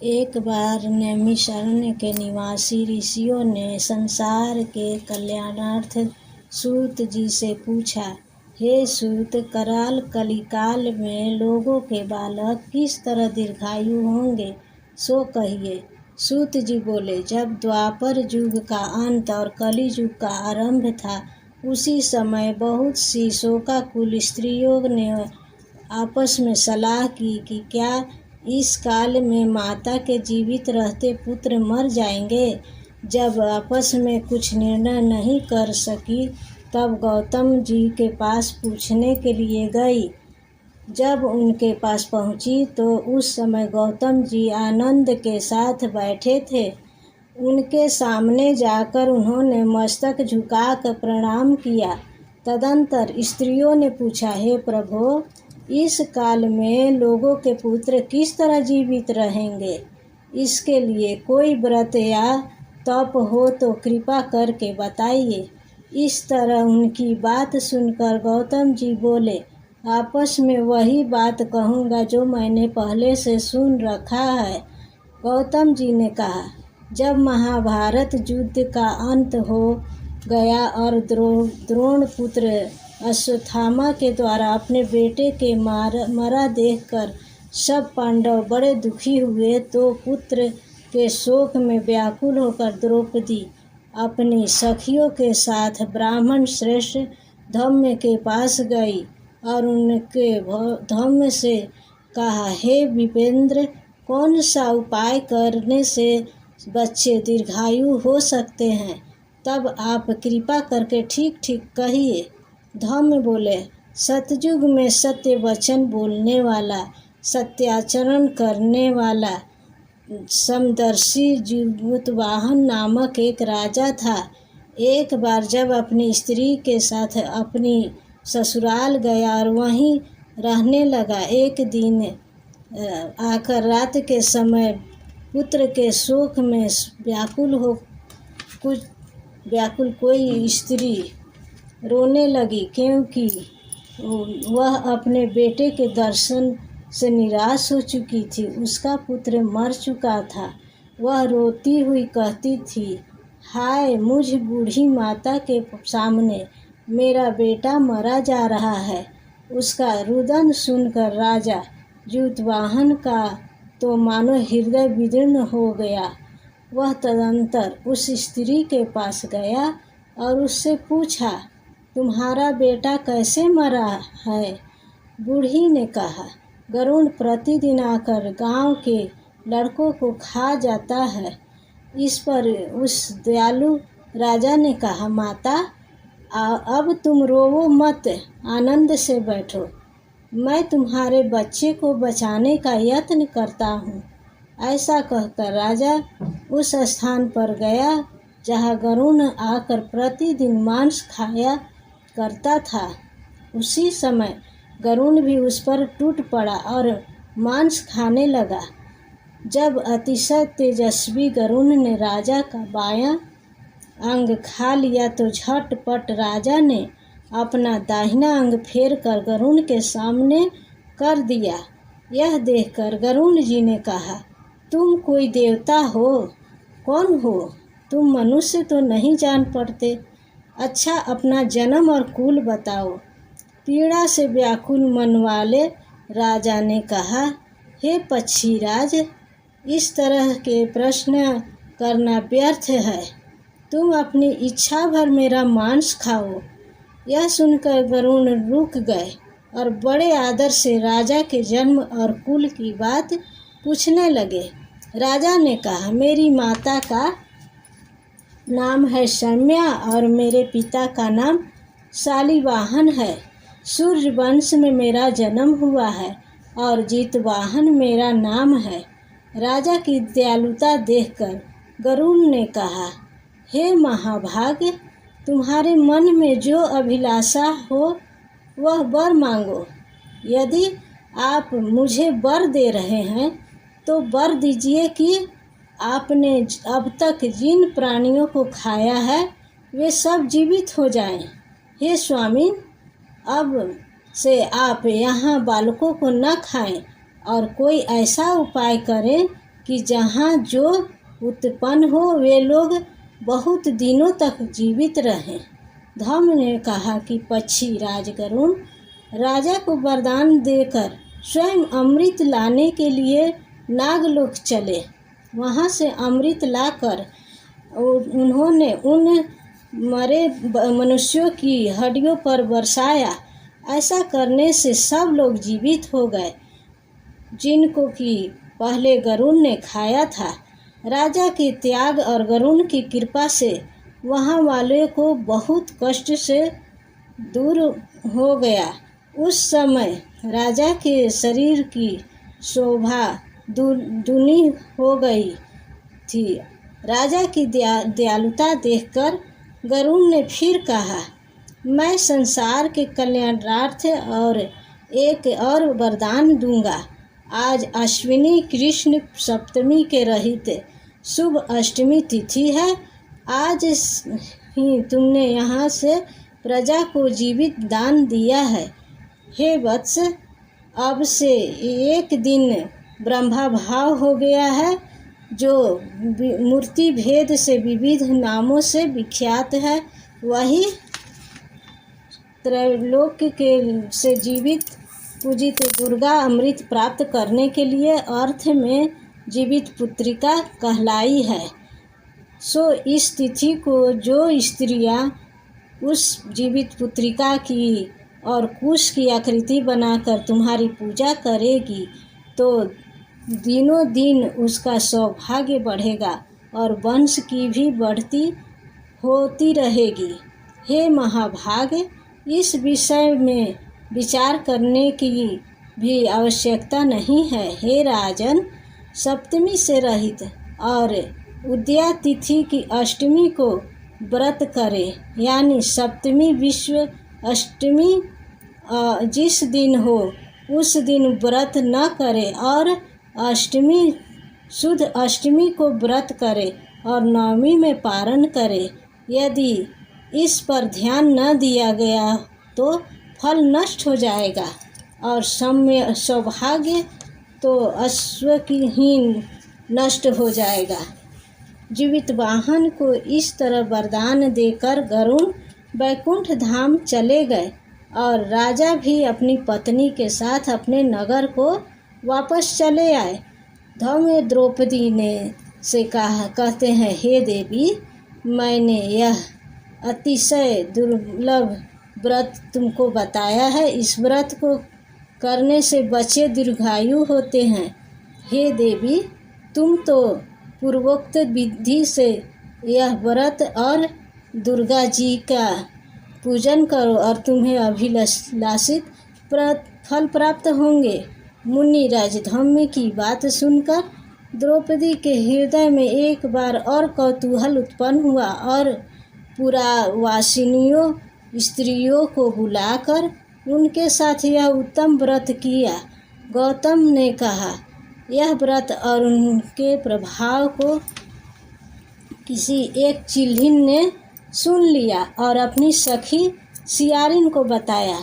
एक बार नैमिषारण्य के निवासी ऋषियों ने संसार के कल्याणार्थ सूत जी से पूछा, हे सूत, कराल कलिकाल में लोगों के बालक किस तरह दीर्घायु होंगे, सो कहिए। सूत जी बोले, जब द्वापर युग का अंत और कलि युग का आरंभ था, उसी समय बहुत सी शोकाकुल स्त्रियों ने आपस में सलाह की कि क्या इस काल में माता के जीवित रहते पुत्र मर जाएंगे। जब आपस में कुछ निर्णय नहीं कर सकी, तब गौतम जी के पास पूछने के लिए गई। जब उनके पास पहुंची तो उस समय गौतम जी आनंद के साथ बैठे थे। उनके सामने जाकर उन्होंने मस्तक झुकाकर प्रणाम किया। तदंतर स्त्रियों ने पूछा, हे प्रभो, इस काल में लोगों के पुत्र किस तरह जीवित रहेंगे? इसके लिए कोई व्रत या तप हो तो कृपा करके बताइए। इस तरह उनकी बात सुनकर गौतम जी बोले, आपस में वही बात कहूँगा जो मैंने पहले से सुन रखा है। गौतम जी ने कहा, जब महाभारत युद्ध का अंत हो गया और द्रोण पुत्र अश्वत्थामा के द्वारा अपने बेटे के मरा देखकर सब पांडव बड़े दुखी हुए, तो पुत्र के शोक में व्याकुल होकर द्रौपदी अपनी सखियों के साथ ब्राह्मण श्रेष्ठ धम्म के पास गई और उनके धम्म से कहा, हे विपेंद्र, कौन सा उपाय करने से बच्चे दीर्घायु हो सकते हैं? तब आप कृपा करके ठीक ठीक कहिए। धम्म बोले, सतयुग में सत्य वचन बोलने वाला, सत्याचरण करने वाला समदर्शी जीवुतवाहन नामक एक राजा था। एक बार जब अपनी स्त्री के साथ अपनी ससुराल गया और वहीं रहने लगा, एक दिन आकर रात के समय पुत्र के शोक में व्याकुल कोई स्त्री रोने लगी, क्योंकि वह अपने बेटे के दर्शन से निराश हो चुकी थी। उसका पुत्र मर चुका था। वह रोती हुई कहती थी, हाय, मुझ बूढ़ी माता के सामने मेरा बेटा मरा जा रहा है। उसका रुदन सुनकर राजा जीवुतवाहन का तो मानो हृदय विदीर्ण हो गया। वह तदंतर उस स्त्री के पास गया और उससे पूछा, तुम्हारा बेटा कैसे मरा है? बूढ़ी ने कहा, गरुण प्रतिदिन आकर गांव के लड़कों को खा जाता है। इस पर उस दयालु राजा ने कहा, माता, अब तुम रोवो मत, आनंद से बैठो। मैं तुम्हारे बच्चे को बचाने का यत्न करता हूँ। ऐसा कहकर राजा उस स्थान पर गया जहाँ गरुण आकर प्रतिदिन मांस खाया करता था। उसी समय गरुण भी उस पर टूट पड़ा और मांस खाने लगा। जब अतिशय तेजस्वी गरुण ने राजा का बायां अंग खा लिया, तो झटपट राजा ने अपना दाहिना अंग फेर कर गरुण के सामने कर दिया। यह देखकर गरुण जी ने कहा, तुम कोई देवता हो? कौन हो तुम? मनुष्य तो नहीं जान पड़ते। अच्छा, अपना जन्म और कुल बताओ। पीड़ा से व्याकुल मन वाले राजा ने कहा, हे पक्षीराज, इस तरह के प्रश्न करना व्यर्थ है। तुम अपनी इच्छा भर मेरा मांस खाओ। यह सुनकर गरुण रुक गए और बड़े आदर से राजा के जन्म और कुल की बात पूछने लगे। राजा ने कहा, मेरी माता का नाम है सौम्या और मेरे पिता का नाम शालिवाहन है। सूर्य वंश में मेरा जन्म हुआ है और जीतवाहन मेरा नाम है। राजा की दयालुता देखकर गरुड़ ने कहा, हे महाभाग्य, तुम्हारे मन में जो अभिलाषा हो वह वर मांगो। यदि आप मुझे वर दे रहे हैं तो वर दीजिए कि आपने अब तक जिन प्राणियों को खाया है वे सब जीवित हो जाएं। हे स्वामी, अब से आप यहाँ बालकों को न खाएं और कोई ऐसा उपाय करें कि जहाँ जो उत्पन्न हो वे लोग बहुत दिनों तक जीवित रहें। धम्म ने कहा कि पक्षी राजगरुड़ राजा को वरदान देकर स्वयं अमृत लाने के लिए नागलोक चले। वहाँ से अमृत लाकर उन्होंने उन मरे मनुष्यों की हड्डियों पर बरसाया। ऐसा करने से सब लोग जीवित हो गए जिनको कि पहले गरुड़ ने खाया था। राजा के त्याग और गरुड़ की कृपा से वहाँ वाले को बहुत कष्ट से दूर हो गया। उस समय राजा के शरीर की शोभा दुनी हो गई थी। राजा की दयालुता देखकर गरुड़ ने फिर कहा, मैं संसार के कल्याणार्थ और एक और वरदान दूंगा। आज अश्विनी कृष्ण सप्तमी के रहित शुभ अष्टमी तिथि है। आज ही तुमने यहाँ से प्रजा को जीवित दान दिया है। हे वत्स, अब से एक दिन ब्रह्मा भाव हो गया है जो मूर्ति भेद से विविध नामों से विख्यात है। वही त्रैलोक के से जीवित पूजित दुर्गा अमृत प्राप्त करने के लिए अर्थ में जीवित पुत्रिका कहलाई है। सो इस तिथि को जो स्त्रियां उस जीवित पुत्रिका की और कुश की आकृति बनाकर तुम्हारी पूजा करेगी तो दिनों दिन उसका सौभाग्य बढ़ेगा और वंश की भी बढ़ती होती रहेगी। हे महाभाग, इस विषय में विचार करने की भी आवश्यकता नहीं है। हे राजन, सप्तमी से रहित और उदया तिथि की अष्टमी को व्रत करे, यानी सप्तमी विश्व अष्टमी जिस दिन हो उस दिन व्रत न करे और अष्टमी शुद्ध अष्टमी को व्रत करे और नवमी में पारण करे। यदि इस पर ध्यान न दिया गया तो फल नष्ट हो जाएगा और सौभाग्य तो अश्व की ही नष्ट हो जाएगा। जीवित वाहन को इस तरह वरदान देकर गरुड़ वैकुंठ धाम चले गए और राजा भी अपनी पत्नी के साथ अपने नगर को वापस चले आए। धम्म द्रौपदी ने से कहते हैं, हे देवी, मैंने यह अतिशय दुर्लभ व्रत तुमको बताया है। इस व्रत को करने से बच्चे दीर्घायु होते हैं। हे देवी, तुम तो पूर्वोक्त विधि से यह व्रत और दुर्गा जी का पूजन करो और तुम्हें अभिलाषित फल प्राप्त होंगे। मुनिराज धम्म की बात सुनकर द्रौपदी के हृदय में एक बार और कौतूहल उत्पन्न हुआ और पुरावासिनियों स्त्रियों को बुलाकर उनके साथ यह उत्तम व्रत किया। गौतम ने कहा, यह व्रत और उनके प्रभाव को किसी एक चिल्हिन ने सुन लिया और अपनी सखी सियारिन को बताया।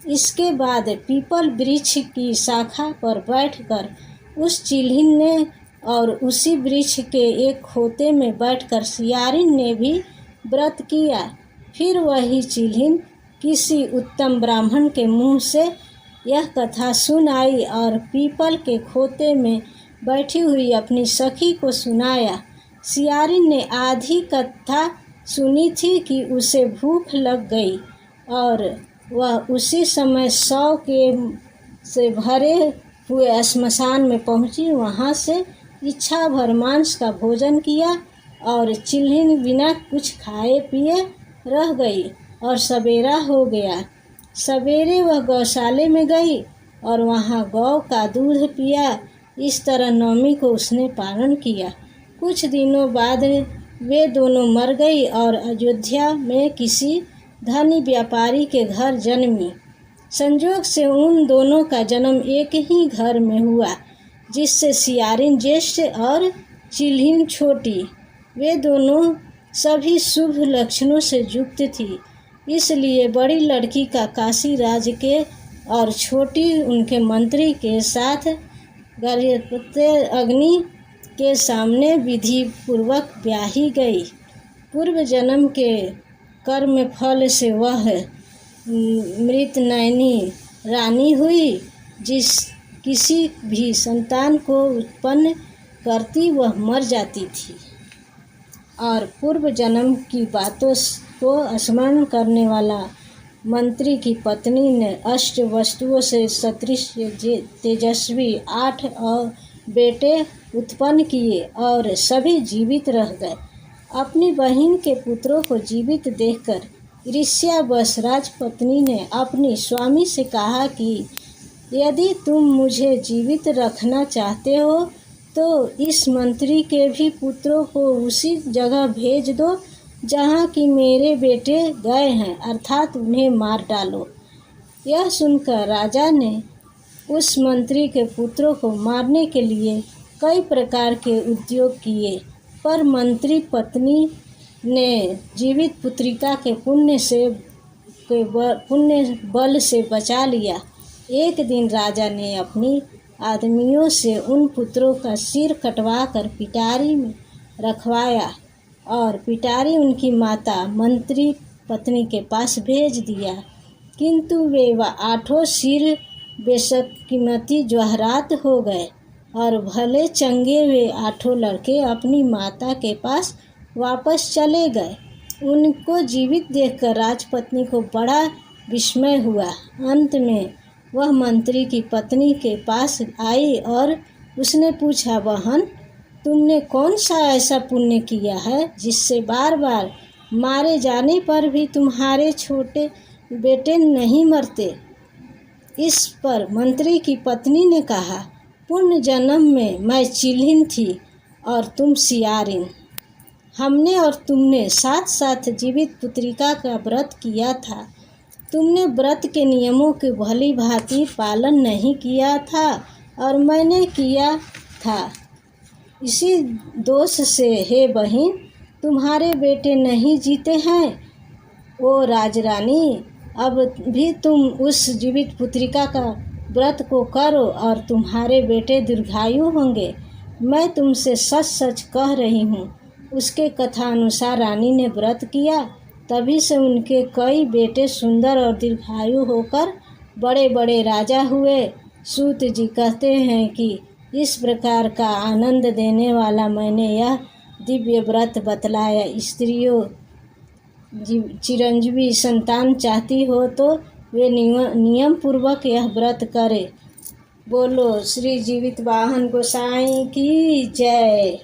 इसके बाद पीपल वृक्ष की शाखा पर बैठकर उस चिल्हिन ने और उसी वृक्ष के एक खोते में बैठकर सियारिन ने भी व्रत किया। फिर वही चिल्हिन किसी उत्तम ब्राह्मण के मुँह से यह कथा सुन आई और पीपल के खोते में बैठी हुई अपनी सखी को सुनाया। सियारिन ने आधी कथा सुनी थी कि उसे भूख लग गई और वह उसी समय 100 के से भरे हुए श्मशान में पहुंची। वहां से इच्छा भर मांस का भोजन किया और चिल्हिन बिना कुछ खाए पिए रह गई और सवेरा हो गया। सवेरे वह गौशाले में गई और वहां गौ का दूध पिया। इस तरह नवमी को उसने पारण किया। कुछ दिनों बाद वे दोनों मर गई और अयोध्या में किसी धनी व्यापारी के घर जन्मी। संयोग से उन दोनों का जन्म एक ही घर में हुआ, जिससे सियारिन ज्येष्ठ और चिल्हिन छोटी। वे दोनों सभी शुभ लक्षणों से युक्त थी, इसलिए बड़ी लड़की का काशी राज के और छोटी उनके मंत्री के साथ गर्भवती अग्नि के सामने विधि पूर्वक ब्याही गई। पूर्व जन्म के कर्म फल से वह मृत नैनी रानी हुई। जिस किसी भी संतान को उत्पन्न करती वह मर जाती थी। और पूर्व जन्म की बातों को स्मरण करने वाला मंत्री की पत्नी ने अष्ट वस्तुओं से सदृश तेजस्वी 8 और बेटे उत्पन्न किए और सभी जीवित रह गए। अपनी बहन के पुत्रों को जीवित देखकर ईर्ष्यावश राजपत्नी ने अपनी स्वामी से कहा कि यदि तुम मुझे जीवित रखना चाहते हो तो इस मंत्री के भी पुत्रों को उसी जगह भेज दो जहाँ कि मेरे बेटे गए हैं, अर्थात उन्हें मार डालो। यह सुनकर राजा ने उस मंत्री के पुत्रों को मारने के लिए कई प्रकार के उद्योग किए, पर मंत्री पत्नी ने जीवित पुत्रिका के पुण्य बल से बचा लिया। एक दिन राजा ने अपनी आदमियों से उन पुत्रों का सिर कटवा कर पिटारी में रखवाया और पिटारी उनकी माता मंत्री पत्नी के पास भेज दिया। किंतु वे 8 सिर बेशकीमती जवाहरात हो गए और भले चंगे वे 8 लड़के अपनी माता के पास वापस चले गए। उनको जीवित देखकर राजपत्नी को बड़ा विस्मय हुआ। अंत में वह मंत्री की पत्नी के पास आई और उसने पूछा, बहन, तुमने कौन सा ऐसा पुण्य किया है जिससे बार बार मारे जाने पर भी तुम्हारे छोटे बेटे नहीं मरते? इस पर मंत्री की पत्नी ने कहा, पूर्व जन्म में मैं चिल्हिन थी और तुम सियारिन। हमने और तुमने साथ साथ जीवित पुत्रिका का व्रत किया था। तुमने व्रत के नियमों के भली भांति पालन नहीं किया था और मैंने किया था। इसी दोष से हे बहन तुम्हारे बेटे नहीं जीते हैं। ओ राजरानी, अब भी तुम उस जीवित पुत्रिका का व्रत को करो और तुम्हारे बेटे दीर्घायु होंगे। मैं तुमसे सच सच कह रही हूँ। उसके कथा अनुसार रानी ने व्रत किया, तभी से उनके कई बेटे सुंदर और दीर्घायु होकर बड़े बड़े राजा हुए। सूत जी कहते हैं कि इस प्रकार का आनंद देने वाला मैंने यह दिव्य व्रत बतलाया। स्त्रियों चिरंजीवी संतान चाहती हो तो वे नियम पूर्वक यह व्रत करे। बोलो श्री जीवित वाहन गोसाई की जय।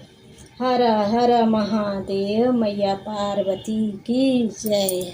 हर हर महादेव। मैया पार्वती की जय।